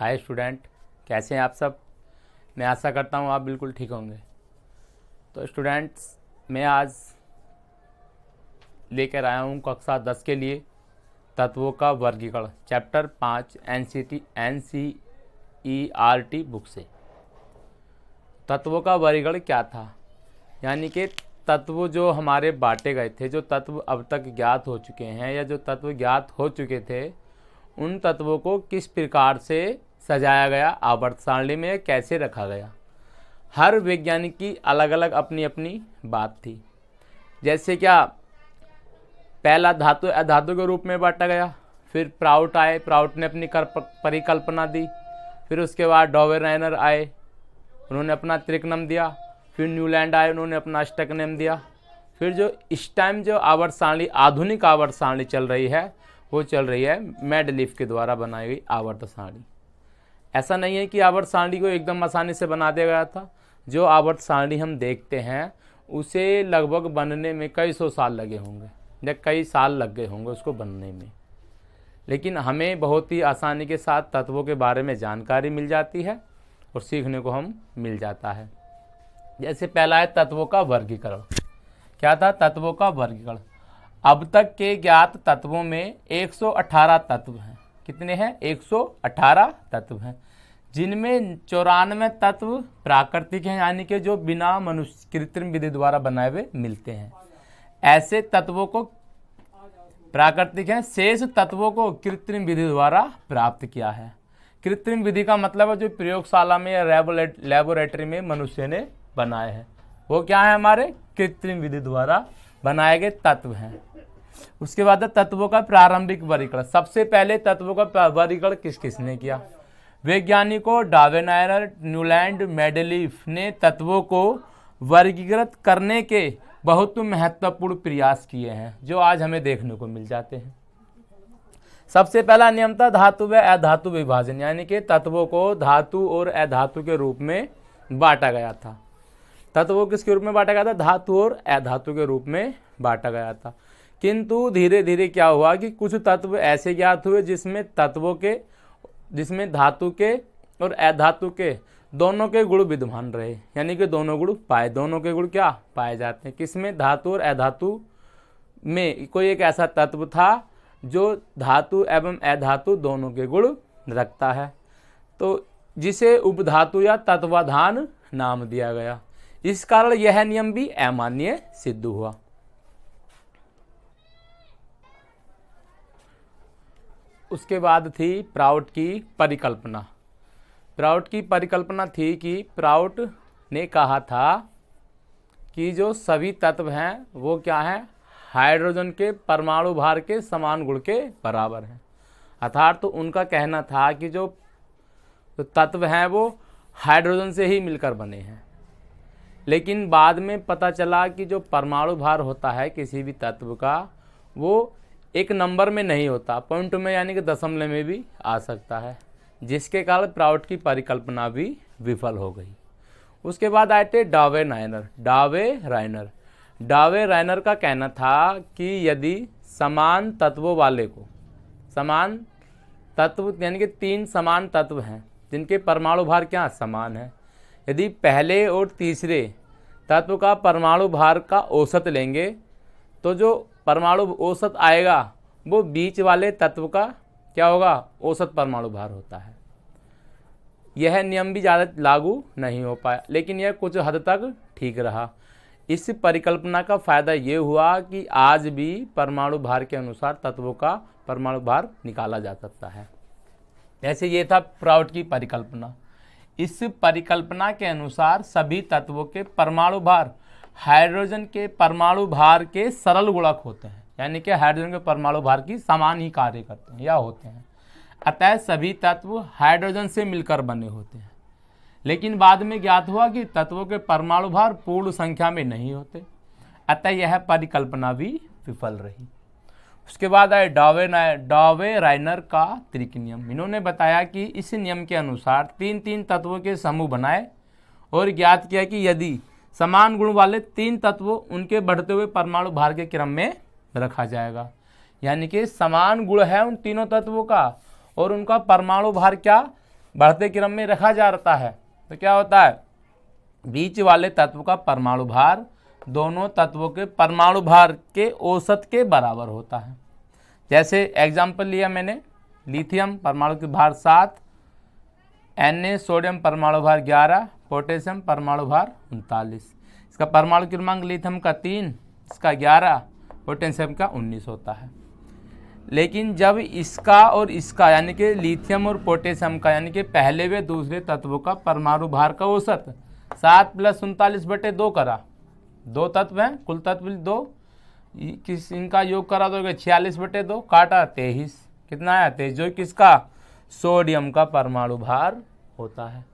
Hi student, कैसे हैं आप सब। मैं आशा करता हूँ आप बिल्कुल ठीक होंगे। तो स्टूडेंट्स, मैं आज लेकर आया हूँ कक्षा 10 के लिए तत्वों का वर्गीकरण चैप्टर 5 NCERT बुक से। तत्वों का वर्गीकरण क्या था, यानी कि तत्व जो हमारे बांटे गए थे, जो तत्व अब तक ज्ञात हो चुके हैं या जो तत्व ज्ञात हो चुके थे, उन तत्वों को किस प्रकार से सजाया गया, आवर्त सारणी में कैसे रखा गया। हर वैज्ञानिक की अलग अलग अपनी अपनी बात थी। जैसे क्या पहला धातु अधातु के रूप में बांटा गया, फिर प्राउट आए, प्राउट ने अपनी परिकल्पना दी, फिर उसके बाद डॉवेराइनर आए, उन्होंने अपना त्रिकनम दिया, फिर न्यूलैंड आए, उन्होंने अपना अष्टकनम दिया। फिर जो इस टाइम जो आवर्त सारणी, आधुनिक आवर्त सारणी चल रही है, वो चल रही है मेंडलीफ के द्वारा बनाई गई आवर्त सारणी। ऐसा नहीं है कि आवर्त सारणी को एकदम आसानी से बना दिया गया था। जो आवर्त सारणी हम देखते हैं उसे लगभग बनने में कई सौ साल लगे होंगे या कई साल लग गए होंगे उसको बनने में, लेकिन हमें बहुत ही आसानी के साथ तत्वों के बारे में जानकारी मिल जाती है और सीखने को हम मिल जाता है। जैसे पहला है तत्वों का वर्गीकरण। क्या था? तत्वों का वर्गीकरण। अब तक के ज्ञात तत्वों में 118 तत्व हैं। कितने हैं? 118 तत्व हैं, जिनमें 94 तत्व प्राकृतिक हैं, यानी कि जो बिना मनुष्य कृत्रिम विधि द्वारा बनाए हुए मिलते हैं। ऐसे तत्वों को प्राकृतिक हैं, शेष तत्वों को कृत्रिम विधि द्वारा प्राप्त किया है। कृत्रिम विधि का मतलब है जो प्रयोगशाला में या लेबोरेटरी में मनुष्य ने बनाए हैं, वो क्या है? हमारे कृत्रिम विधि द्वारा बनाए गए तत्व हैं। उसके बाद तत्वों का प्रारंभिक वर्गीकरण। सबसे पहले तत्वों का वर्गीकरण किस किसने किया? वैज्ञानिकों डॉवेराइनर, न्यूलैंड, मेंडलीफ ने तत्वों को वर्गीकृत करने के बहुत महत्वपूर्ण प्रयास किए हैं, जो आज हमें देखने को मिल जाते हैं। सबसे पहला नियम था धातु व अधातु विभाजन, यानी कि तत्वों को धातु और अधातु के रूप में बांटा गया था। तत्वों किसके रूप में बांटा गया था? धातु और अधातु के रूप में बांटा गया था। किंतु धीरे धीरे क्या हुआ कि कुछ तत्व ऐसे ज्ञात हुए जिसमें धातु के और अधातु के दोनों के गुण विद्यमान रहे, यानी कि दोनों के गुण क्या पाए जाते हैं? किसमें? धातु और अधातु में कोई एक ऐसा तत्व था जो धातु एवं अधातु दोनों के गुण रखता है, तो जिसे उपधातु या तत्वाधान नाम दिया गया। इस कारण यह नियम भी अमान्य सिद्ध हुआ। उसके बाद थी प्राउट की परिकल्पना। प्राउट की परिकल्पना थी कि प्राउट ने कहा था कि जो सभी तत्व हैं वो क्या हैं? हाइड्रोजन के परमाणु भार के समान गुण के बराबर हैं। अर्थात तो उनका कहना था कि जो तत्व हैं वो हाइड्रोजन से ही मिलकर बने हैं। लेकिन बाद में पता चला कि जो परमाणु भार होता है किसी भी तत्व का, वो एक नंबर में नहीं होता, पॉइंट में यानी कि दशमलव में भी आ सकता है, जिसके कारण प्राउट की परिकल्पना भी विफल हो गई। उसके बाद आए थे डावेराइनर का कहना था कि यदि समान तत्वों वाले को, समान तत्व यानी कि 3 समान तत्व हैं जिनके परमाणु भार क्या समान है, यदि पहले और तीसरे तत्व का परमाणु भार का औसत लेंगे तो जो परमाणु औसत आएगा वो बीच वाले तत्व का क्या होगा? औसत परमाणु भार होता है। यह नियम भी ज़्यादा लागू नहीं हो पाया, लेकिन यह कुछ हद तक ठीक रहा। इस परिकल्पना का फायदा ये हुआ कि आज भी परमाणु भार के अनुसार तत्वों का परमाणु भार निकाला जा सकता है। ऐसे ये था प्राउट की परिकल्पना। इस परिकल्पना के अनुसार सभी तत्वों के परमाणु भार हाइड्रोजन के परमाणु भार के सरल गुणक होते हैं, यानी कि हाइड्रोजन के परमाणु भार की समान ही कार्य करते हैं या होते हैं। अतः सभी तत्व हाइड्रोजन से मिलकर बने होते हैं। लेकिन बाद में ज्ञात हुआ कि तत्वों के परमाणु भार पूर्ण संख्या में नहीं होते, अतः यह परिकल्पना भी विफल रही। उसके बाद आए डॉवेराइनर का त्रिक नियम। इन्होंने बताया कि इस नियम के अनुसार 3 तत्वों के समूह बनाए और ज्ञात किया कि यदि समान गुण वाले 3 तत्वों उनके बढ़ते हुए परमाणु भार के क्रम में रखा जाएगा, यानी कि समान गुण है उन तीनों तत्वों का और उनका परमाणु भार क्या बढ़ते क्रम में रखा जाता है तो क्या होता है, बीच वाले तत्व का परमाणु भार दोनों तत्वों के परमाणु भार के औसत के बराबर होता है। जैसे एग्जाम्पल लिया मैंने, लिथियम परमाणु की भार 7, Na सोडियम परमाणु भार 11, पोटेशियम परमाणु भार 39। इसका परमाणु क्रमांक लिथियम का 3, इसका 11, पोटेशियम का 19 होता है। लेकिन जब इसका और इसका यानी कि लिथियम और पोटेशियम का यानी कि पहले व दूसरे तत्वों का परमाणु भार का औसत 7 + 39/2 करा, 2 तत्व हैं, कुल तत्व 2, इनका योग करा दोगे 46/2, काटा 23, कितना आया 23, जो किसका, सोडियम का परमाणु भार होता है।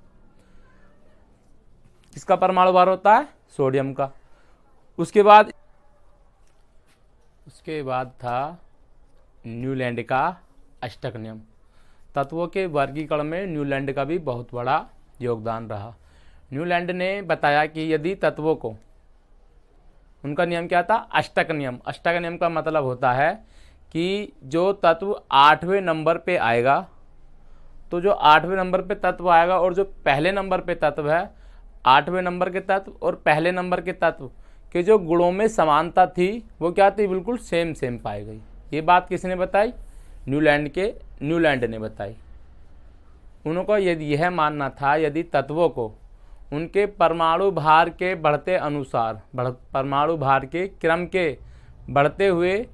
किसका परमाणु भार होता है, सोडियम का। उसके बाद था न्यूलैंड का अष्टक नियम। तत्वों के वर्गीकरण में न्यूलैंड का भी बहुत बड़ा योगदान रहा। न्यूलैंड ने बताया कि यदि तत्वों को, उनका नियम क्या था, अष्टक नियम। अष्टक नियम का मतलब होता है कि जो तत्व 8वें नंबर पे आएगा, तो जो 8वें नंबर पे तत्व आएगा और जो पहले नंबर पे तत्व है, 8वें नंबर के तत्व और पहले नंबर के तत्व के जो गुणों में समानता थी वो क्या थी, बिल्कुल सेम पाई गई। ये बात किसने बताई, न्यूलैंड ने बताई। उनको यदि यह मानना था यदि तत्वों को उनके परमाणु भार के बढ़ते अनुसार परमाणु भार के क्रम के बढ़ते हुए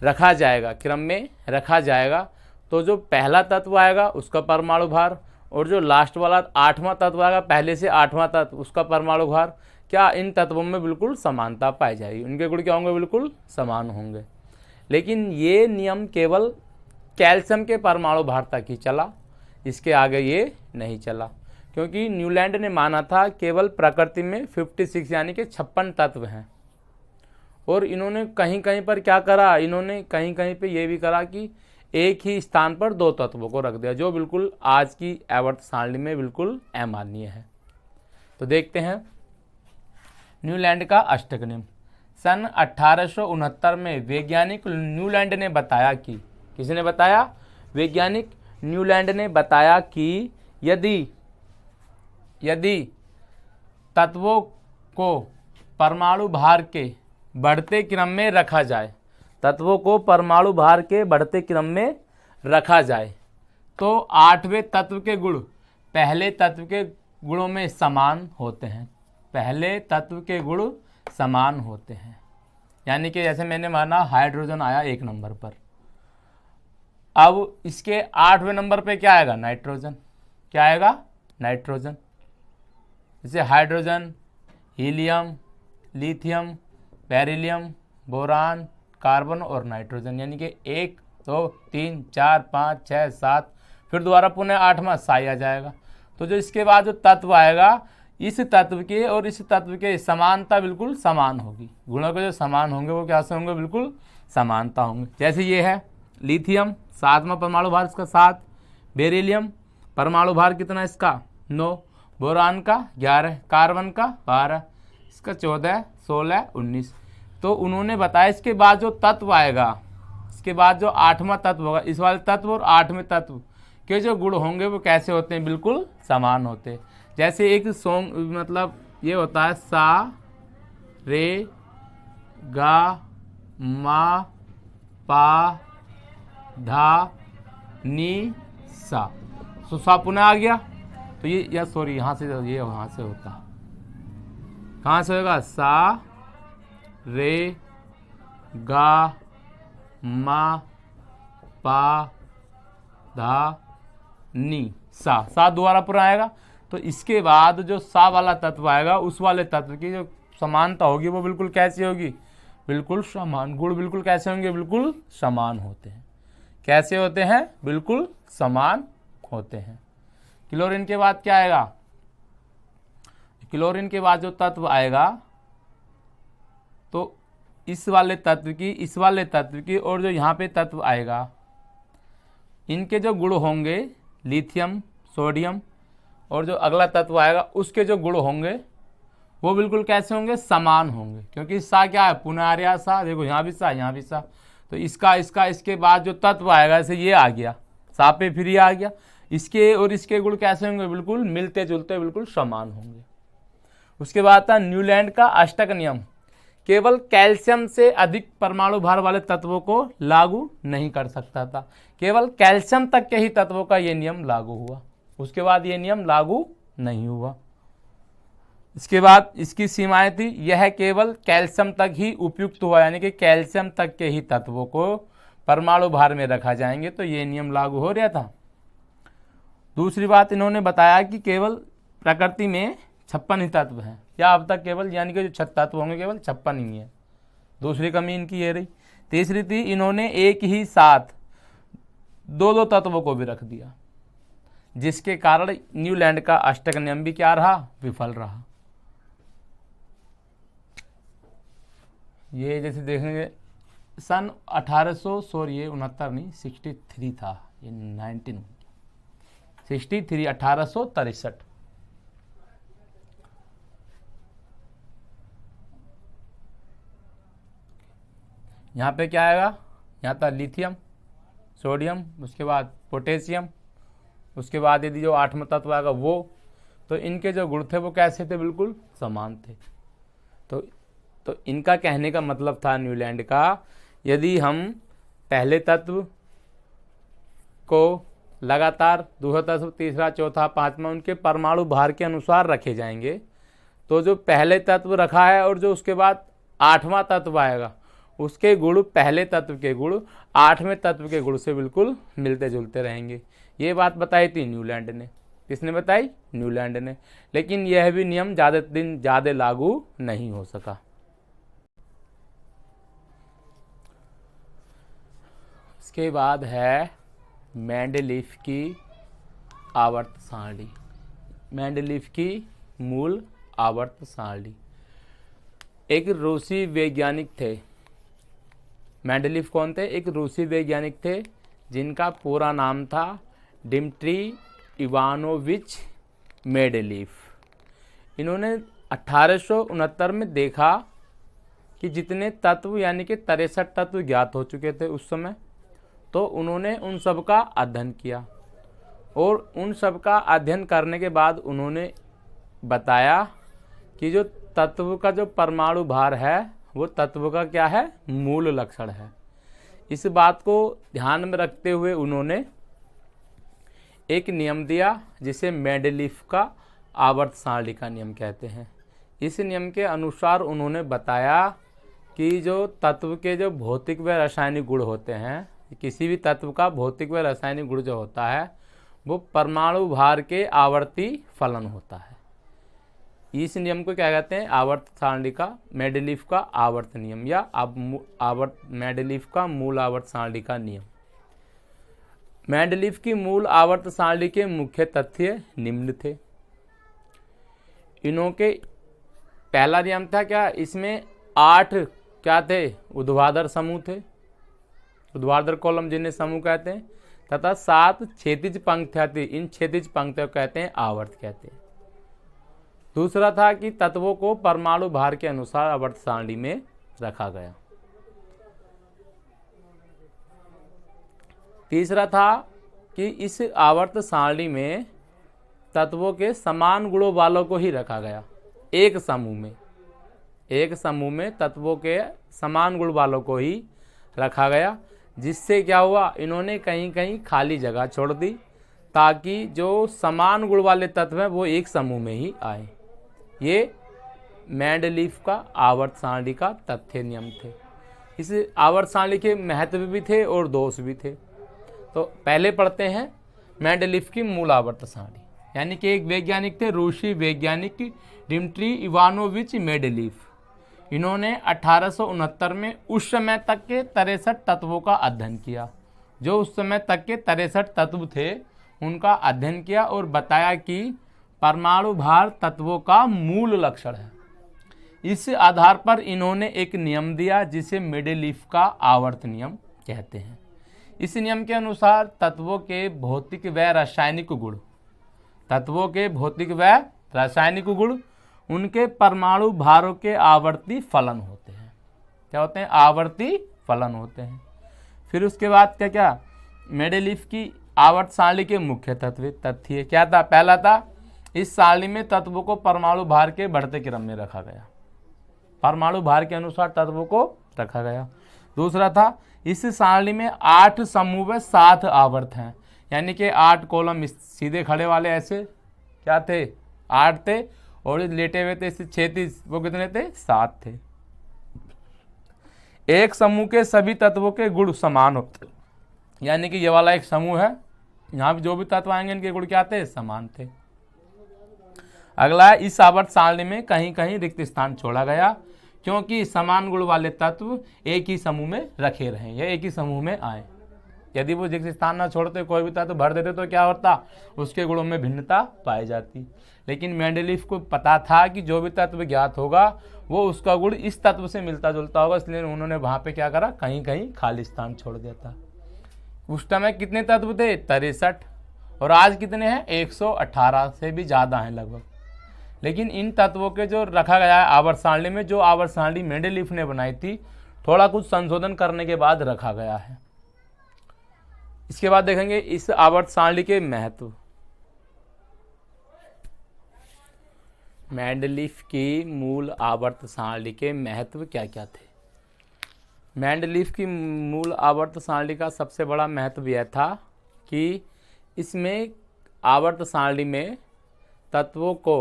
रखा जाएगा, क्रम में रखा जाएगा, तो जो पहला तत्व आएगा उसका परमाणु भार और जो लास्ट वाला 8वां तत्व आएगा, पहले से 8वां तत्व, उसका परमाणु भार, क्या इन तत्वों में बिल्कुल समानता पाई जाएगी, उनके गुण क्या होंगे, बिल्कुल समान होंगे। लेकिन ये नियम केवल कैल्शियम के परमाणु भार तक ही चला, इसके आगे ये नहीं चला, क्योंकि न्यूलैंड ने माना था केवल प्रकृति में 56 यानी कि 56 तत्व हैं। और इन्होंने कहीं कहीं पर क्या करा, इन्होंने कहीं कहीं पे ये भी करा कि एक ही स्थान पर 2 तत्वों को रख दिया, जो बिल्कुल आज की आवर्त सारणी में बिल्कुल अमान्य है। तो देखते हैं न्यूलैंड का अष्टक नियम। सन 1869 में वैज्ञानिक न्यूलैंड ने बताया कि, किसने बताया, वैज्ञानिक न्यूलैंड ने बताया कि यदि तत्वों को परमाणु भार के बढ़ते क्रम में रखा जाए, तत्वों को परमाणु भार के बढ़ते क्रम में रखा जाए, तो 8वें तत्व के गुण पहले तत्व के गुणों में समान होते हैं, पहले तत्व के गुण समान होते हैं। यानी कि जैसे मैंने माना हाइड्रोजन आया 1 नंबर पर, अब इसके 8वें नंबर पे क्या आएगा, नाइट्रोजन। क्या आएगा, नाइट्रोजन। जैसे hydrogen, helium, lithium, beryllium, boron, carbon और नाइट्रोजन, यानी कि 1 2 3 4 5 6 7, फिर दोबारा पुनः 8वां साई आ जाएगा। तो जो इसके बाद जो तत्व आएगा, इस तत्व के और इस तत्व के समानता बिल्कुल समान होगी, गुणों के जो समान होंगे वो क्या से होंगे, बिल्कुल समानता होंगे। जैसे ये है लिथियम, 7वां परमाणु भार इसका 7, बेरिलियम परमाणु भार कितना इसका 9, बोरान का 11, कार्बन का 12, इसका 14, 16, 19। तो उन्होंने बताया इसके बाद जो तत्व आएगा, इसके बाद जो 8वां तत्व होगा, इस वाले तत्व और 8वें तत्व के जो गुण होंगे वो कैसे होते हैं, बिल्कुल समान होते हैं। जैसे एक सॉन्ग मतलब ये होता है सा रे गा मा पा धा नी सा, तो सा पुनः आ गया, तो ये या सॉरी यहाँ से ये वहाँ से होता, कहाँ से होगा, सा रे गा मा पा धा नी सा दोबारा पूरा आएगा। तो इसके बाद जो सा वाला तत्व आएगा, उस वाले तत्व की जो समानता होगी वो बिल्कुल कैसी होगी, बिल्कुल समान। गुण बिल्कुल कैसे होंगे, बिल्कुल समान होते हैं। कैसे होते हैं, बिल्कुल समान होते हैं। क्लोरीन के बाद क्या आएगा, क्लोरीन के बाद जो तत्व आएगा, तो इस वाले तत्व की और जो यहाँ पे तत्व आएगा, इनके जो गुण होंगे, लिथियम, सोडियम, और जो अगला तत्व आएगा उसके जो गुण होंगे वो बिल्कुल कैसे होंगे, समान होंगे। क्योंकि सा क्या है, पुनः आ रहा सा, देखो यहाँ भी सा, यहाँ भी सा, तो इसके बाद जो तत्व आएगा, जैसे ये आ गया सा पे, फिर ये आ गया, इसके और इसके गुण कैसे होंगे, बिल्कुल मिलते जुलते, बिल्कुल समान होंगे। उसके बाद था न्यूलैंड का अष्टक नियम, केवल कैल्शियम से अधिक परमाणु भार वाले तत्वों को लागू नहीं कर सकता था, केवल कैल्शियम तक के ही तत्वों का यह नियम लागू हुआ, उसके बाद यह नियम लागू नहीं हुआ। इसके बाद इसकी सीमाएं थी, यह केवल कैल्शियम तक ही उपयुक्त हुआ, यानी कि कैल्शियम तक के ही तत्वों को परमाणु भार में रखा जाएंगे, तो ये नियम लागू हो रहा था। दूसरी बात इन्होंने बताया कि केवल प्रकृति में 56 ही तत्व हैं, या अब तक केवल यानी कि जो तत्व होंगे केवल 56 ही है। दूसरी कमी इनकी ये रही। तीसरी थी, इन्होंने एक ही साथ दो तत्वों को भी रख दिया, जिसके कारण न्यूलैंड का अष्टक नियम भी क्या रहा, विफल रहा। ये जैसे देखेंगे सन 1863 था, ये 1863। यहाँ पे क्या आएगा, यहाँ था लिथियम, सोडियम, उसके बाद पोटेशियम, उसके बाद यदि जो 8वां तत्व आएगा वो, तो इनके जो गुण थे वो कैसे थे, बिल्कुल समान थे। तो इनका कहने का मतलब था न्यूलैंड का, यदि हम पहले तत्व को लगातार दूसरा तत्व, तीसरा, चौथा, पांचवा उनके परमाणु भार के अनुसार रखे जाएंगे, तो जो पहले तत्व रखा है और जो उसके बाद 8वां तत्व आएगा, उसके गुण पहले तत्व के गुण 8वें तत्व के गुण से बिल्कुल मिलते जुलते रहेंगे। ये बात बताई थी न्यूलैंड ने। किसने बताई, न्यूलैंड ने। लेकिन यह भी नियम ज़्यादा लागू नहीं हो सका। इसके बाद है मेंडलीफ की आवर्त सारणी, मेंडलीफ की मूल आवर्त सारणी। एक रूसी वैज्ञानिक थे, मेंडलीफ कौन थे, एक रूसी वैज्ञानिक थे जिनका पूरा नाम था डिमित्री इवानोविच मेंडलीफ। इन्होंने 1869 में देखा कि जितने तत्व यानी कि 63 तत्व ज्ञात हो चुके थे उस समय, तो उन्होंने उन सब का अध्ययन किया, और उन सब का अध्ययन करने के बाद उन्होंने बताया कि जो तत्व का जो परमाणु भार है वो तत्व का क्या है, मूल लक्षण है। इस बात को ध्यान में रखते हुए उन्होंने एक नियम दिया जिसे मेंडलीफ का आवर्त सारणी का नियम कहते हैं। इस नियम के अनुसार उन्होंने बताया कि जो तत्व के जो भौतिक व रासायनिक गुण होते हैं, किसी भी तत्व का भौतिक व रासायनिक गुण जो होता है वो परमाणु भार के आवर्ती फलन होता है। इस नियम को क्या कहते हैं, आवर्त सारणी का मेंडलीफ का आवर्त नियम, या मेंडलीफ का मूल आवर्त सारणी का नियम। मेंडलीफ की मूल आवर्त सारणी के मुख्य तथ्य निम्न थे। इनों के पहला नियम था क्या, इसमें 8 क्या थे, ऊर्ध्वाधर समूह थे, ऊर्ध्वाधर कॉलम जिन्हें समूह कहते हैं, तथा 7 क्षैतिज पंक्तियां थी, इन क्षैतिज पंक्तियों कहते हैं आवर्त कहते हैं। दूसरा था कि तत्वों को परमाणु भार के अनुसार आवर्त सारणी में रखा गया। तीसरा था कि इस आवर्त सारणी में तत्वों के समान गुणों वालों को ही रखा गया, एक समूह में तत्वों के समान गुण वालों को ही रखा गया, जिससे क्या हुआ, इन्होंने कहीं कहीं खाली जगह छोड़ दी ताकि जो समान गुण वाले तत्व हैं वो एक समूह में ही आए। ये मेंडलीफ का आवर्त सारणी का तथ्य नियम थे। इस आवर्त सारणी के महत्व भी थे और दोष भी थे। तो पहले पढ़ते हैं मेंडलीफ की मूल आवर्त सारणी, यानी कि एक वैज्ञानिक थे, रूसी वैज्ञानिक डिमित्री इवानोविच मेंडलीफ। इन्होंने 1869 में उस समय तक के 63 तत्वों का अध्ययन किया, जो उस समय तक के 63 तत्व थे उनका अध्ययन किया और बताया कि परमाणु भार तत्वों का मूल लक्षण है। इस आधार पर इन्होंने एक नियम दिया जिसे मेंडलीफ का आवर्त नियम कहते हैं। इस नियम के अनुसार तत्वों के भौतिक व रासायनिक गुण उनके परमाणु भारों के आवर्ती फलन होते हैं। क्या होते हैं, आवर्ती फलन होते हैं। फिर उसके बाद क्या मेंडलीफ की आवर्त सारणी के मुख्य तथ्य क्या था? पहला था, इस सारणी में तत्वों को परमाणु भार के बढ़ते क्रम में रखा गया, परमाणु भार के अनुसार तत्वों को रखा गया। दूसरा था, इस सारणी में 8 समूह व 7 आवर्त हैं, यानी कि 8 कॉलम सीधे खड़े वाले ऐसे क्या थे? 8 थे, और लेटे हुए थे इससे 36, वो कितने थे? 7 थे। एक समूह के सभी तत्वों के गुण समान होते, यानी कि ये वाला एक समूह है, यहाँ पे जो भी तत्व आएंगे इनके गुण क्या थे? समान थे। अगला, इस आवर्त सारणी में कहीं कहीं रिक्त स्थान छोड़ा गया, क्योंकि समान गुण वाले तत्व एक ही समूह में रखे रहें या एक ही समूह में आए। यदि वो रिक्त स्थान ना छोड़ते, कोई भी तत्व भर देते, तो क्या होता? उसके गुणों में भिन्नता पाई जाती। लेकिन मेंडलीफ को पता था कि जो भी तत्व ज्ञात होगा वो उसका गुण इस तत्व से मिलता जुलता होगा, इसलिए उन्होंने वहां पे क्या करा? कहीं कहीं खाली स्थान छोड़ दिया था। उस समय कितने तत्व थे? 63, और आज कितने हैं? 118 से भी ज़्यादा हैं लगभग। लेकिन इन तत्वों के जो रखा गया है आवर्त सारणी में, जो आवर्त सारणी मेंडलीफ ने बनाई थी, थोड़ा कुछ संशोधन करने के बाद रखा गया है। इसके बाद देखेंगे इस आवर्त सारणी के महत्व। मेंडलीफ की मूल आवर्त सारणी के महत्व क्या क्या थे? मेंडलीफ की मूल आवर्त सारणी का सबसे बड़ा महत्व यह था कि इसमें आवर्त सारणी में तत्वों को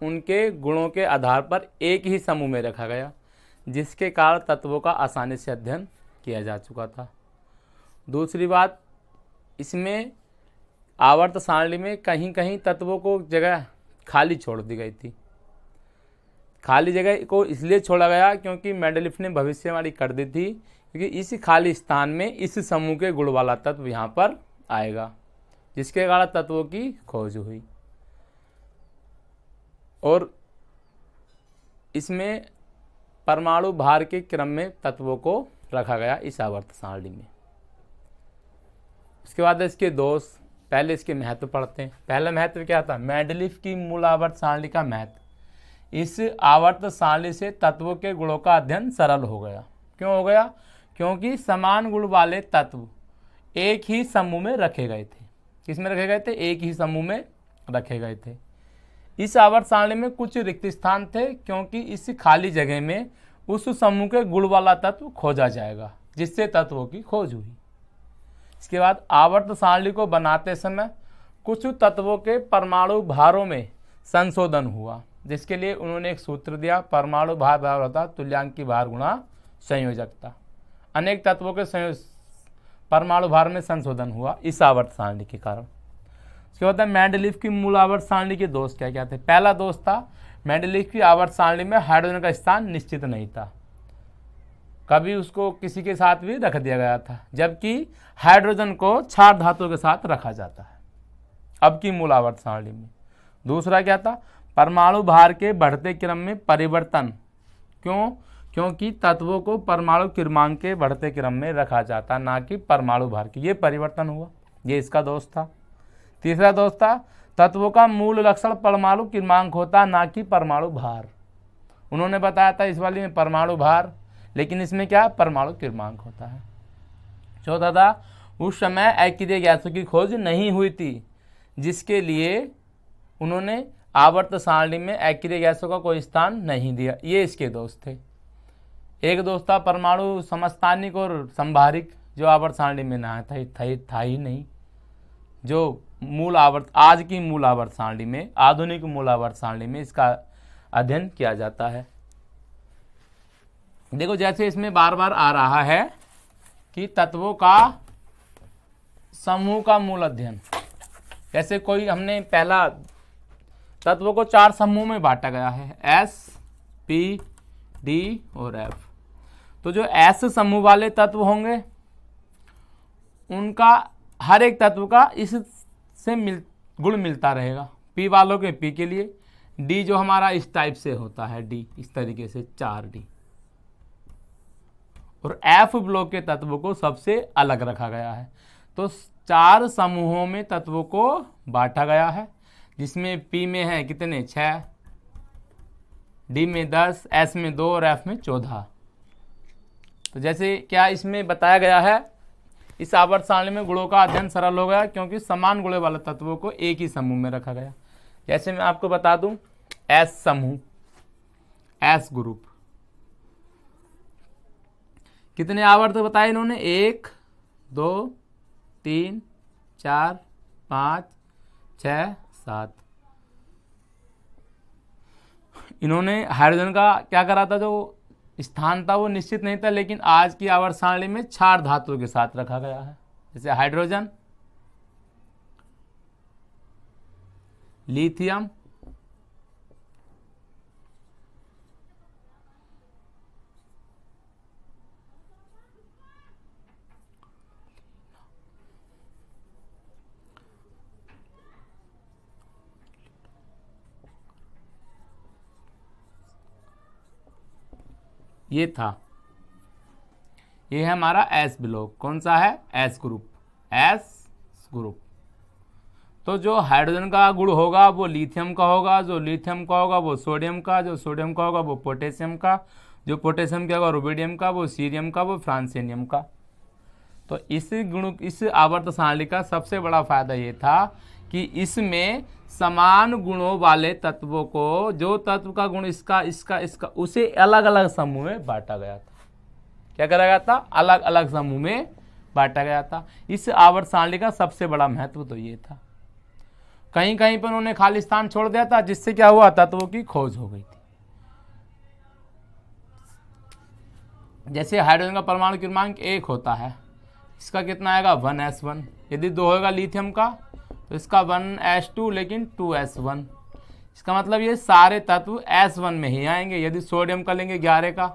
उनके गुणों के आधार पर एक ही समूह में रखा गया, जिसके कारण तत्वों का आसानी से अध्ययन किया जा चुका था। दूसरी बात, इसमें आवर्त सारणी में कहीं कहीं तत्वों को जगह खाली छोड़ दी गई थी। खाली जगह को इसलिए छोड़ा गया क्योंकि मेंडलीफ ने भविष्यवाणी कर दी थी, क्योंकि इस खाली स्थान में इस समूह के गुण वाला तत्व यहाँ पर आएगा, जिसके कारण तत्वों की खोज हुई। और इसमें परमाणु भार के क्रम में तत्वों को रखा गया इस आवर्त सारणी में। उसके बाद इसके दोष, पहले इसके महत्व पढ़ते हैं। पहला महत्व क्या था? मेंडलीफ की मूल आवर्त सारणी का महत्व, इस आवर्त सारणी से तत्वों के गुणों का अध्ययन सरल हो गया। क्यों हो गया? क्योंकि समान गुण वाले तत्व एक ही समूह में रखे गए थे। किस में रखे गए थे? एक ही समूह में रखे गए थे। इस आवर्त सारणी में कुछ रिक्त स्थान थे, क्योंकि इस खाली जगह में उस समूह के गुण वाला तत्व खोजा जाएगा, जिससे तत्वों की खोज हुई। इसके बाद आवर्त सारणी को बनाते समय कुछ तत्वों के परमाणु भारों में संशोधन हुआ, जिसके लिए उन्होंने एक सूत्र दिया, परमाणु भार बराबर होता तुल्यांकी भार गुणा संयोजकता। अनेक तत्वों के परमाणु भार में संशोधन हुआ इस आवर्त सारणी के कारण। उसके बाद मेंडलीफ की मूल आवर्त सारणी के दोष क्या क्या थे? पहला दोष था, मेंडलीफ की आवर्त सारणी में हाइड्रोजन का स्थान निश्चित नहीं था, कभी उसको किसी के साथ भी रख दिया गया था, जबकि हाइड्रोजन को क्षार धातु के साथ रखा जाता है अब की मूल आवर्त सारणी में। दूसरा क्या था? परमाणु भार के बढ़ते क्रम में परिवर्तन। क्यों? क्योंकि तत्वों को परमाणु क्रमांक के बढ़ते क्रम में रखा जाता, ना कि परमाणु भार के। ये परिवर्तन हुआ, ये इसका दोष था। तीसरा दोष था, तत्वों का मूल लक्षण परमाणु क्रमांक होता, ना कि परमाणु भार। उन्होंने बताया था इस वाली में परमाणु भार, लेकिन इसमें क्या? परमाणु क्रमांक होता है। चौथा था, उस समय अक्रिय गैसों की खोज नहीं हुई थी, जिसके लिए उन्होंने आवर्त सारणी में अक्रिय गैसों का कोई स्थान नहीं दिया। ये इसके दोष थे। एक दोष था परमाणु समस्थानिक और संभारिक, जो आवर्त सारणी में ना था ही नहीं। जो मूल आवर्त, आज की मूल आवर्त सारणी में, आधुनिक मूल आवर्त सारणी में इसका अध्ययन किया जाता है। देखो, जैसे इसमें बार बार आ रहा है कि तत्वों का समूह का मूल अध्ययन। जैसे कोई हमने पहला तत्वों को 4 समूह में बांटा गया है, S, P, D और F। तो जो S समूह वाले तत्व होंगे उनका हर एक तत्व का इससे गुण मिलता रहेगा। P वालों के P के लिए, D जो हमारा इस टाइप से होता है, D इस तरीके से 4D, और F ब्लॉक के तत्वों को सबसे अलग रखा गया है। तो 4 समूहों में तत्वों को बांटा गया है, जिसमें P में है कितने? 6, D में 10, S में 2 और F में 14। तो जैसे क्या इसमें बताया गया है इस आवर्त सारणी में गुणों का अध्ययन सरल हो गया क्योंकि समान गुणों वाले तत्वों को एक ही समूह में रखा गया। जैसे मैं आपको बता दूं, एस समूह, एस ग्रुप, कितने आवर्त बताए इन्होंने? 1 2 3 4 5 6 7। इन्होंने हाइड्रोजन का क्या करा था, जो स्थान था वो निश्चित नहीं था, लेकिन आज की आवर्त सारणी में 4 धातुओं के साथ रखा गया है। जैसे हाइड्रोजन, लिथियम, ये था, ये है हमारा एस ब्लॉक। कौन सा है? S group, S group. तो जो हाइड्रोजन का गुण होगा वो लिथियम का होगा, जो लिथियम का होगा वो सोडियम का, जो सोडियम का होगा वो पोटेशियम का, जो पोटेशियम का होगा रुबिडियम का, वो सीरियम का, वो फ्रांसिनियम का। तो इस आवर्त सारणी का सबसे बड़ा फायदा ये था कि इसमें समान गुणों वाले तत्वों को, जो तत्व का गुण इसका इसका इसका, उसे अलग अलग समूह में बांटा गया था। क्या करा गया था? अलग अलग समूह में बांटा गया था। इस आवर्त सारणी का सबसे बड़ा महत्व तो ये था। कहीं कहीं पर उन्होंने खाली स्थान छोड़ दिया था, जिससे क्या हुआ? तत्वों की खोज हो गई थी। जैसे हाइड्रोजन का परमाणु क्रमांक 1 होता है, इसका कितना आएगा? 1s1। यदि 2 होगा लिथियम का तो इसका 1s2, लेकिन 2s1। इसका मतलब ये सारे तत्व s1 में ही आएंगे। यदि सोडियम का लेंगे 11 का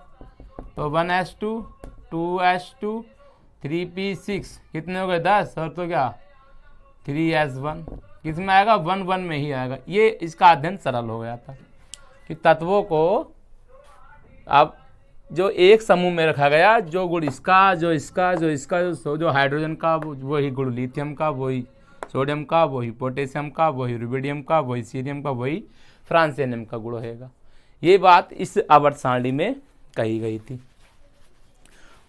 तो 1s2, 2s2, 3p6, कितने हो गए? 10, और तो क्या 3s1, किसमें आएगा? 1 में ही आएगा। ये इसका अध्ययन सरल हो गया था कि तत्वों को अब जो एक समूह में रखा गया, जो गुण इसका, जो इसका, जो इसका, जो हाइड्रोजन का वही गुण लिथियम का, वही सोडियम का, वही पोटेशियम का, वही रुबिडियम का, वही सीरियम का, वही फ्रांसिनियम का गुण रहेगा। ये बात इस आवर्त सारणी में कही गई थी।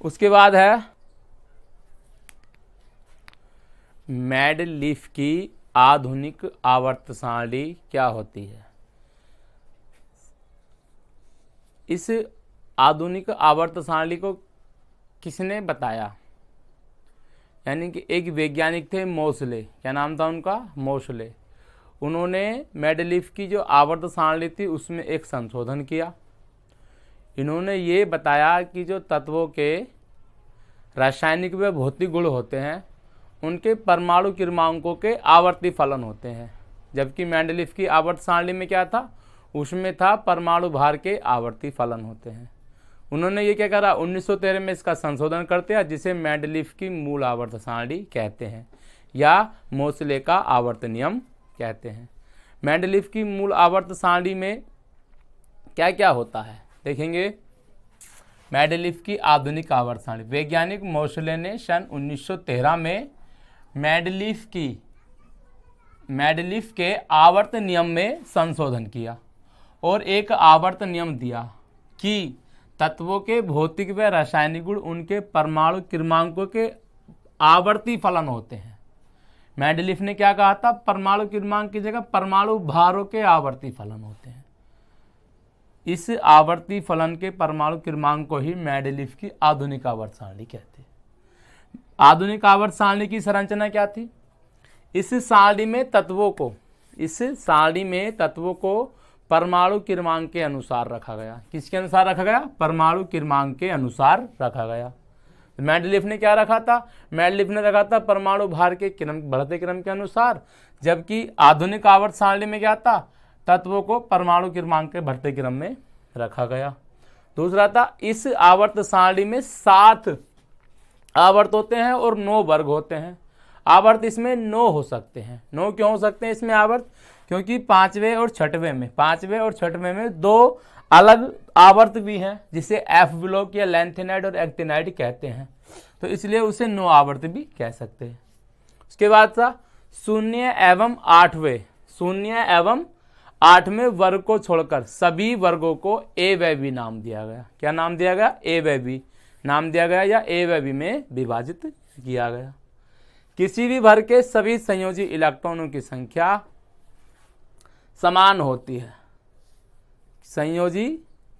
उसके बाद है मेंडलीफ की आधुनिक आवर्त सारणी क्या होती है। इस आधुनिक आवर्त सारणी को किसने बताया? यानी कि एक वैज्ञानिक थे मोसले। क्या नाम था उनका? मोसले। उन्होंने मेंडलीफ की जो आवर्त सारणी थी उसमें एक संशोधन किया। इन्होंने ये बताया कि जो तत्वों के रासायनिक व भौतिक गुण होते हैं उनके परमाणु क्रमांकों के आवर्ती फलन होते हैं। जबकि मेंडलीफ की आवर्त सारणी में क्या था? उसमें था परमाणु भार के आवर्ती फलन होते हैं। उन्होंने ये क्या करा? 1913 में इसका संशोधन करते हैं, जिसे मेंडलीफ की मूल आवर्त सारणी कहते हैं या मोसले का आवर्त नियम कहते हैं। मेंडलीफ की मूल आवर्त सारणी में क्या क्या होता है देखेंगे। मेंडलीफ की आधुनिक आवर्त सारणी, वैज्ञानिक मोसले ने सन 1913 में मेंडलीफ के आवर्त नियम में संशोधन किया और एक आवर्त नियम दिया कि तत्वों के भौतिक व रासायनिक गुण उनके परमाणु क्रमांकों के आवर्ती फलन होते हैं। मेंडलीफ ने क्या कहा था? परमाणु क्रमांक की जगह परमाणु भारों के आवर्ती फलन होते हैं। इस आवर्ती फलन के परमाणु क्रमांक को ही मेंडलीफ की आधुनिक आवर्त सारणी कहते हैं। आधुनिक आवर्त सारणी की संरचना क्या थी? इस सारणी में तत्वों को परमाणु क्रमांक के अनुसार रखा गया। किसके अनुसार रखा गया? परमाणु क्रमांक के अनुसार रखा गया। मेंडलीफ ने क्या रखा था? मेंडलीफ ने रखा था परमाणु भार के बढ़ते क्रम के अनुसार, जबकि आधुनिक आवर्त सारणी में क्या था? तत्वों को परमाणु क्रमांक के बढ़ते क्रम में रखा गया। दूसरा था, इस आवर्त सारणी में 7 आवर्त होते हैं और 9 वर्ग होते हैं। आवर्त इसमें 9 हो सकते हैं। 9 क्यों हो सकते हैं इसमें आवर्त? क्योंकि 5वें और 6वें में 2 अलग आवर्त भी हैं, जिसे एफ ब्लॉक या लैंथेनाइड और एक्टिनाइड कहते हैं, तो इसलिए उसे 9 आवर्त भी कह सकते हैं। उसके बाद था 0 एवं 8वें वर्ग को छोड़कर सभी वर्गों को ए व बी नाम दिया गया। क्या नाम दिया गया? ए व बी नाम दिया गया या ए व बी में विभाजित किया गया। किसी भी भर के सभी संयोजी इलेक्ट्रॉनों की संख्या समान होती है। संयोजी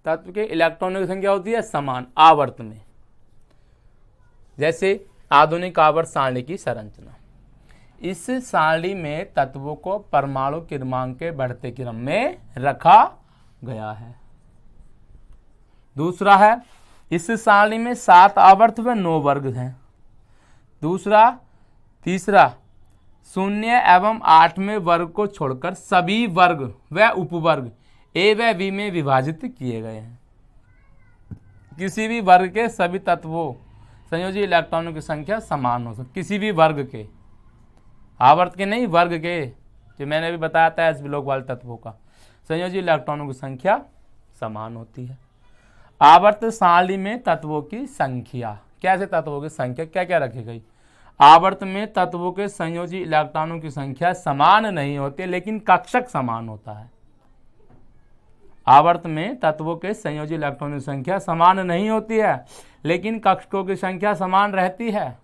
तत्व के इलेक्ट्रॉनों की संख्या होती है समान आवर्त में। जैसे आधुनिक आवर्त सारणी की संरचना, इस सारणी में तत्वों को परमाणु क्रमांक के बढ़ते क्रम में रखा गया है। दूसरा है, इस सारणी में 7 आवर्त व 9 वर्ग हैं। तीसरा 0 एवं 8वें वर्ग को छोड़कर सभी वर्ग व उपवर्ग ए व बी में विभाजित किए गए हैं। किसी भी वर्ग के सभी तत्वों संयोजी इलेक्ट्रॉनों की संख्या समान हो सकती, किसी भी वर्ग के, आवर्त के नहीं, वर्ग के, जो मैंने अभी बताया था एस ब्लॉक वाले तत्वों का संयोजी इलेक्ट्रॉनों की संख्या समान होती है। आवर्त सारणी में तत्वों की संख्या, कैसे तत्वों की संख्या क्या क्या रखी गई? आवर्त में तत्वों के संयोजी इलेक्ट्रॉनों की संख्या समान नहीं होती लेकिन कक्षक समान होता है। आवर्त में तत्वों के संयोजी इलेक्ट्रॉनों की संख्या समान नहीं होती है लेकिन कक्षकों की संख्या समान रहती है।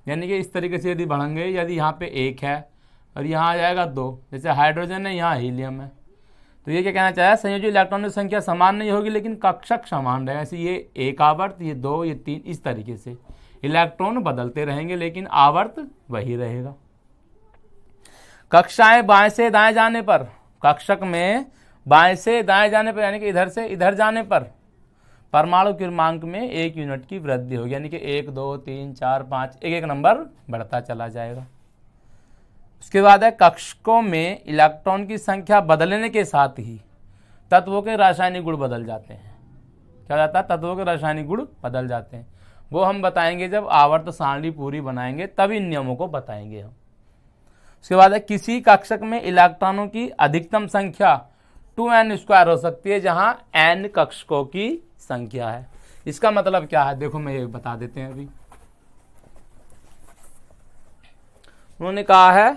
यानी कि इस तरीके से यदि बढ़ेंगे, यदि यहाँ पे 1 है और यहाँ आ जाएगा 2, जैसे हाइड्रोजन है, यहाँ हीलियम है, तो ये क्या कहना चाहे, संयोजी इलेक्ट्रॉनों की संख्या समान नहीं होगी लेकिन कक्षक समान रहेगा। ऐसे ये 1 आवर्त, ये 2, ये 3, इस तरीके से इलेक्ट्रॉन बदलते रहेंगे लेकिन आवर्त वही रहेगा। कक्षाएं बाएं से दाएं जाने पर, कक्षक में बाएं से दाएं जाने पर यानी कि इधर से इधर जाने पर परमाणु क्रमांक में 1 यूनिट की वृद्धि होगी। यानी कि 1, 2, 3, 4, 5 एक नंबर बढ़ता चला जाएगा। उसके बाद है, कक्षकों में इलेक्ट्रॉन की संख्या बदलने के साथ ही तत्वों के रासायनिक गुण बदल जाते हैं। क्या जाता है? तत्वों के रासायनिक गुण बदल जाते हैं। वो हम बताएंगे जब आवर्त सारणी पूरी बनाएंगे, तब इन नियमों को बताएंगे हम। उसके बाद है, किसी कक्षक में इलेक्ट्रॉनों की अधिकतम संख्या 2n² हो सकती है जहां n कक्षकों की संख्या है। इसका मतलब क्या है, देखो मैं ये बता देते हैं। अभी उन्होंने कहा है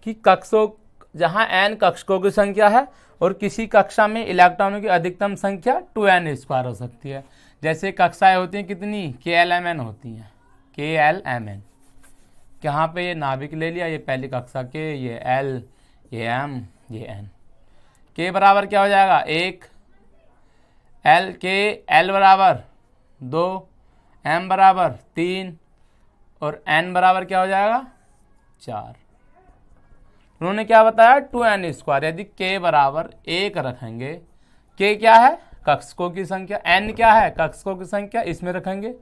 कि कक्षों जहां n कक्षकों की संख्या है और किसी कक्षा में इलेक्ट्रॉनों की अधिकतम संख्या 2n² हो सकती है। जैसे कक्षाएं होती हैं कितनी, KLMN होती हैं, KLMN। यहाँ पे ये नाभिक ले लिया, ये पहली कक्षा के, ये L, ये M, ये N। K बराबर क्या हो जाएगा, 1, L के L बराबर 2, M बराबर 3 और N बराबर क्या हो जाएगा 4। उन्होंने क्या बताया, 2n²। यदि K बराबर 1 रखेंगे, K क्या है, कक्षकों की संख्या, N क्या है, कक्षकों की संख्या, इसमें रखेंगे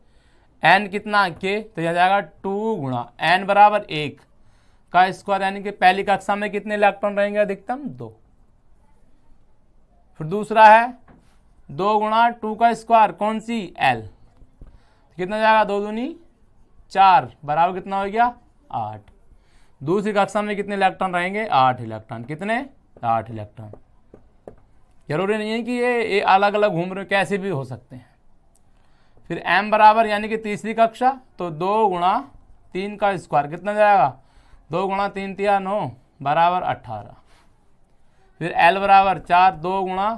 N कितना K, तो यह जाएगा 2 गुणा N बराबर 1 का स्क्वायर, यानी कि पहली कक्षा में कितने इलेक्ट्रॉन रहेंगे, अधिकतम 2। फिर दूसरा है 2 गुणा 2 का स्क्वायर, कौन सी, L, कितना जाएगा, 2 दूनी 4 बराबर कितना हो गया 8। दूसरी कक्षा में कितने इलेक्ट्रॉन रहेंगे, 8 इलेक्ट्रॉन। कितने, 8 इलेक्ट्रॉन। जरूरी नहीं है कि ये अलग अलग घूम रहे, कैसे भी हो सकते हैं। फिर M बराबर यानी कि तीसरी कक्षा, तो 2 गुणा 3 का स्क्वायर कितना जाएगा, 2 गुणा 3 3 9 बराबर 18। फिर L बराबर 4, 2 गुणा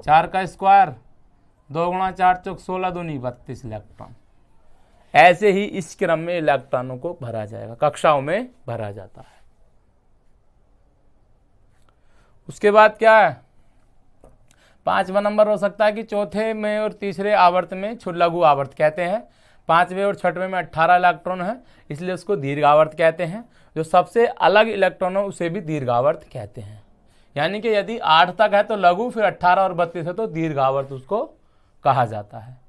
4 का स्क्वायर, 2 गुणा 4 चौक 16 दूनी 32 इलेक्ट्रॉन। ऐसे ही इस क्रम में इलेक्ट्रॉनों को भरा जाएगा, कक्षाओं में भरा जाता है। उसके बाद क्या है, 5वां नंबर हो सकता है कि चौथे में और तीसरे आवर्त में लघु आवर्त कहते हैं। 5वें और 6वें में 18 इलेक्ट्रॉन है, इसलिए उसको दीर्घावर्त कहते हैं। जो सबसे अलग इलेक्ट्रॉन हो उसे भी दीर्घावर्त कहते हैं। यानी कि यदि 8 तक है तो लघु, फिर 18 और 32 है तो दीर्घावर्त उसको कहा जाता है।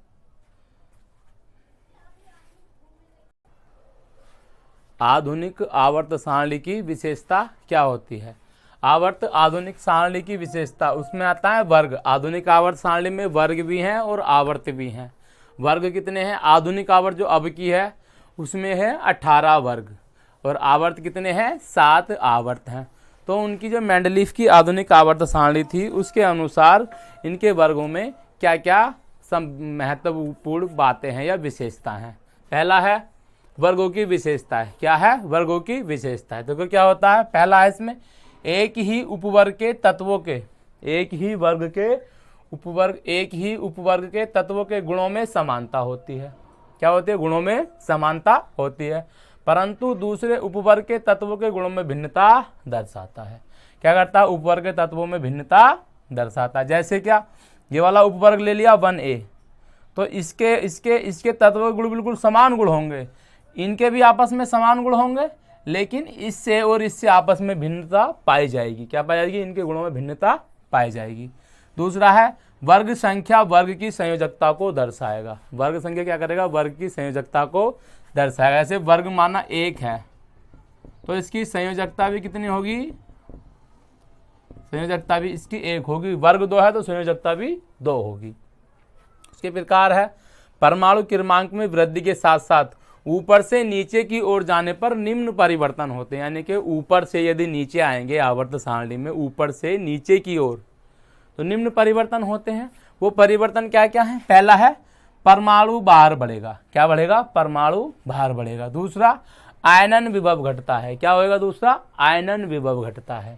आधुनिक आवर्त सारणी की विशेषता क्या होती है? आवर्त आधुनिक सारणी की विशेषता, उसमें आता है वर्ग। आधुनिक आवर्त सारणी में वर्ग भी हैं और आवर्त भी हैं। वर्ग कितने हैं? आधुनिक आवर्त जो अब की है उसमें है 18 वर्ग और आवर्त कितने हैं? 7 आवर्त हैं। तो उनकी जो मेंडलीफ की आधुनिक आवर्त सारणी थी उसके अनुसार इनके वर्गों में क्या क्या महत्वपूर्ण बातें हैं या विशेषता हैं। पहला है वर्गों की विशेषता है। क्या है? वर्गों की विशेषता है। तो क्या होता है? पहला है इसमें एक ही उपवर्ग के तत्वों के, एक ही उपवर्ग के तत्वों के गुणों में समानता होती है। क्या होती है, गुणों में समानता होती है, परंतु दूसरे उपवर्ग के तत्वों के गुणों में भिन्नता दर्शाता है। क्या करता है, उपवर्ग के तत्वों में भिन्नता दर्शाता है। जैसे क्या, ये वाला उपवर्ग ले लिया 1A, तो इसके तत्वों के गुण बिल्कुल समान गुण होंगे, इनके भी आपस में समान गुण होंगे, लेकिन इससे और इससे आपस में भिन्नता पाई जाएगी। क्या पाई जाएगी, इनके गुणों में भिन्नता पाई जाएगी। दूसरा है वर्ग संख्या वर्ग की संयोजकता को दर्शाएगा। वर्ग संख्या क्या करेगा, वर्ग की संयोजकता को दर्शाएगा। ऐसे वर्ग माना 1 है तो इसकी संयोजकता भी कितनी होगी, संयोजकता भी इसकी 1 होगी। वर्ग 2 है तो संयोजकता भी 2 होगी। इसके प्रकार है परमाणु क्रमांक में वृद्धि के साथ साथ ऊपर से नीचे की ओर जाने पर निम्न परिवर्तन होते हैं। यानी कि ऊपर से यदि नीचे आएंगे आवर्त सारणी में, ऊपर से नीचे की ओर, तो निम्न परिवर्तन होते हैं। वो परिवर्तन क्या क्या है, पहला है परमाणु भार बढ़ेगा। क्या बढ़ेगा, परमाणु भार बढ़ेगा। दूसरा आयनन विभव घटता है। क्या होएगा, दूसरा आयनन विभव घटता है।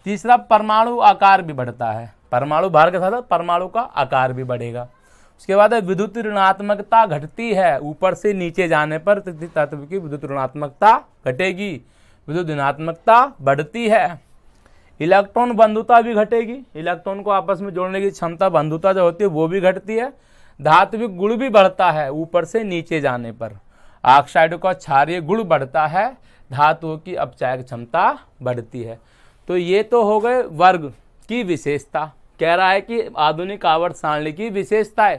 तीसरा परमाणु आकार भी बढ़ता है। परमाणु भार के साथ परमाणु का आकार भी बढ़ेगा। उसके बाद विद्युत ऋणात्मकता घटती है। ऊपर से नीचे जाने पर तत्व की विद्युत ऋणात्मकता घटेगी, विद्युत ऋणात्मकता बढ़ती है। इलेक्ट्रॉन बंधुता भी घटेगी, इलेक्ट्रॉन को आपस में जोड़ने की क्षमता बंधुता जो होती है वो भी घटती है। धात्विक गुण भी बढ़ता है ऊपर से नीचे जाने पर। ऑक्साइड का क्षारीय गुण बढ़ता है, धातुओं की अपचायक क्षमता बढ़ती है। तो ये तो हो गए वर्ग की विशेषता। कह रहा है कि आधुनिक आवर्त सारणी की विशेषता है।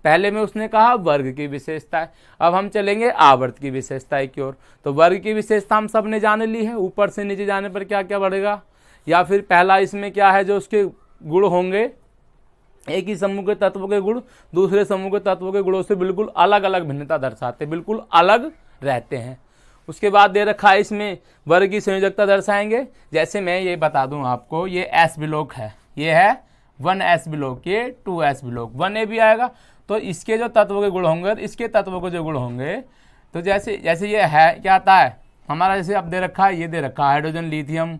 पहले में उसने कहा वर्ग की विशेषता है, अब हम चलेंगे आवर्त की विशेषता की ओर। तो वर्ग की विशेषता हम सब ने जान ली है, ऊपर से नीचे जाने पर क्या क्या बढ़ेगा, या फिर पहला इसमें क्या है जो उसके गुण होंगे, एक ही समूह के तत्वों के गुण दूसरे समूह के तत्वों के गुणों से बिल्कुल अलग अलग भिन्नता दर्शाते, बिल्कुल अलग रहते हैं। उसके बाद दे रखा है इसमें वर्ग की संयोजकता दर्शाएंगे। जैसे मैं ये बता दूं आपको, ये S ब्लॉक है, ये है 1S ब्लॉक, ये 2S ब्लॉक, 1A भी आएगा। तो इसके जो तत्वों के गुण होंगे, इसके तत्वों के जो गुण होंगे, तो जैसे ये है क्या आता है हमारा, जैसे अब दे रखा है, ये दे रखा है हाइड्रोजन, लिथियम,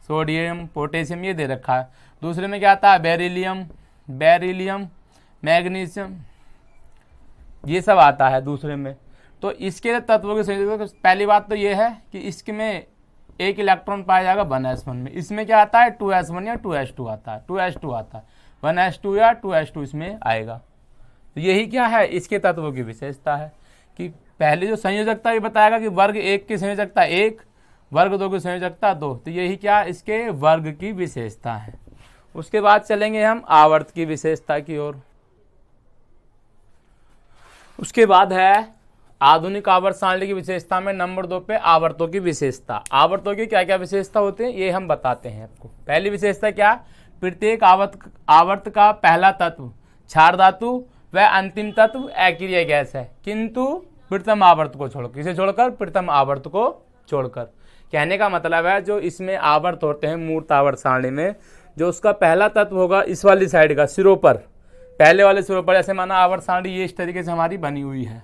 सोडियम, पोटेशियम, ये दे रखा है। दूसरे में क्या आता है, बेरिलियम, मैग्नीशियम, ये सब आता है दूसरे में। तो इसके तत्वों के संयोजक, पहली बात तो ये है कि इसमें एक इलेक्ट्रॉन पाया जाएगा 1s1 में। इसमें क्या आता है 2s1 या 2s2 आता है, 2s2 आता है, 1s2 या 2s2 इसमें आएगा। तो यही क्या है, इसके तत्वों की विशेषता है कि पहले जो संयोजकता ये बताएगा कि वर्ग 1 की संयोजकता 1, वर्ग 2 की संयोजकता 2। तो यही क्या इसके वर्ग की विशेषता है। उसके बाद चलेंगे हम आवर्त की विशेषता की ओर। उसके बाद है आधुनिक आवर्त सारणी की विशेषता में नंबर 2 पे आवर्तों की विशेषता। आवर्तों की क्या क्या विशेषता होते हैं ये हम बताते हैं आपको। पहली विशेषता क्या, प्रत्येक आवर्त का पहला तत्व क्षार धातु व अंतिम तत्व अक्रिय गैस है, किंतु प्रथम आवर्त को छोड़कर, किसे छोड़कर, प्रथम आवर्त को छोड़कर। कहने का मतलब है जो इसमें आवर्त होते हैं मूर्त आवर्त सारणी में, जो उसका पहला तत्व होगा इस वाली साइड का सिरों पर, पहले वाले सिरों पर, जैसे माना आवर्त सारणी ये इस तरीके से हमारी बनी हुई है,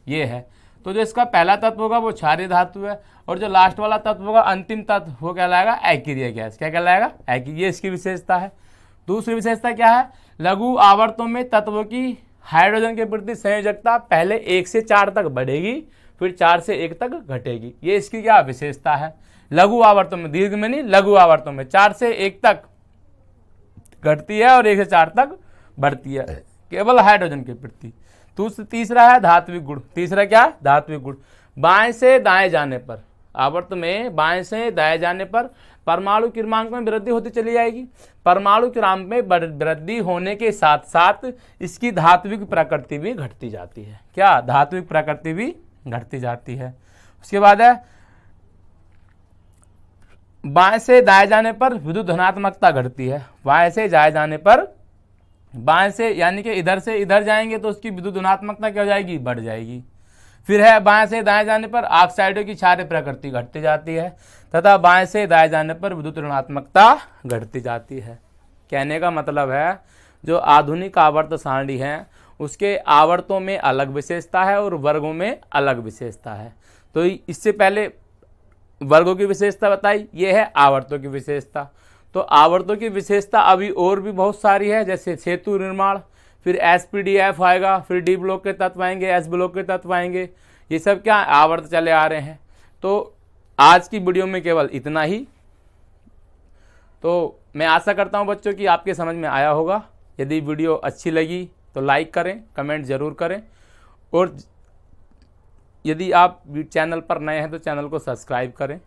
ये है। तो जो इसका पहला तत्व होगा वो क्षारीय धातु है, और जो लास्ट वाला तत्व होगा अंतिम तत्व वो कहलाएगा अक्रिय गैस। क्या कहलाएगा, अक्रिय। ये इसकी विशेषता है। दूसरी विशेषता क्या है, लघु आवर्तों में तत्वों की हाइड्रोजन के प्रति संयोजकता पहले 1 से 4 तक बढ़ेगी, फिर 4 से 1 तक घटेगी। ये इसकी क्या विशेषता है, लघु आवर्तों में, दीर्घ में नहीं, लघु आवर्तों में 4 से 1 तक घटती है और 1 से 4 तक बढ़ती है केवल हाइड्रोजन के प्रति। तीसरा है धात्विक गुण। तीसरा क्या, धात्विक गुण। बाएं से दाएं जाने पर, आवर्त में बाएं से दाएं जाने पर परमाणु क्रमांक में वृद्धि होती चली जाएगी। परमाणु क्रमांक में वृद्धि होने के साथ साथ इसकी धात्विक प्रकृति भी घटती जाती है। क्या, धात्विक प्रकृति भी घटती जाती है। उसके बाद है बाएं से दाएं जाने पर विद्युत धनात्मकता घटती है। बाएं से दाएं जाने पर, बाएं से यानी कि इधर से इधर जाएंगे तो उसकी विद्युत धनात्मकता क्या हो जाएगी, बढ़ जाएगी। फिर है बाएं से दाएं जाने पर ऑक्साइडों की क्षारीय प्रकृति घटती जाती है, तथा बाएं से दाएं जाने पर विद्युत ऋणात्मकता घटती जाती है। कहने का मतलब है जो आधुनिक आवर्त सारणी है उसके आवर्तों में अलग विशेषता है और वर्गों में अलग विशेषता है। तो इससे पहले वर्गों की विशेषता बताई, ये है आवर्तों की विशेषता। तो आवर्तों की विशेषता अभी और भी बहुत सारी है, जैसे सेतु निर्माण, फिर SPDF आएगा, फिर D ब्लॉक के तत्व आएंगे, S ब्लॉक के तत्व आएंगे। ये सब क्या आवर्त चले आ रहे हैं। तो आज की वीडियो में केवल इतना ही। तो मैं आशा करता हूँ बच्चों कि आपके समझ में आया होगा। यदि वीडियो अच्छी लगी तो लाइक करें, कमेंट ज़रूर करें, और यदि आप चैनल पर नए हैं तो चैनल को सब्सक्राइब करें,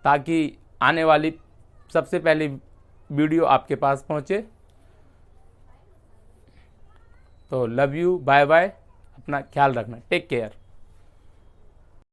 ताकि आने वाली सबसे पहली वीडियो आपके पास पहुंचे। तो लव यू, बाय बाय, अपना ख्याल रखना, टेक केयर।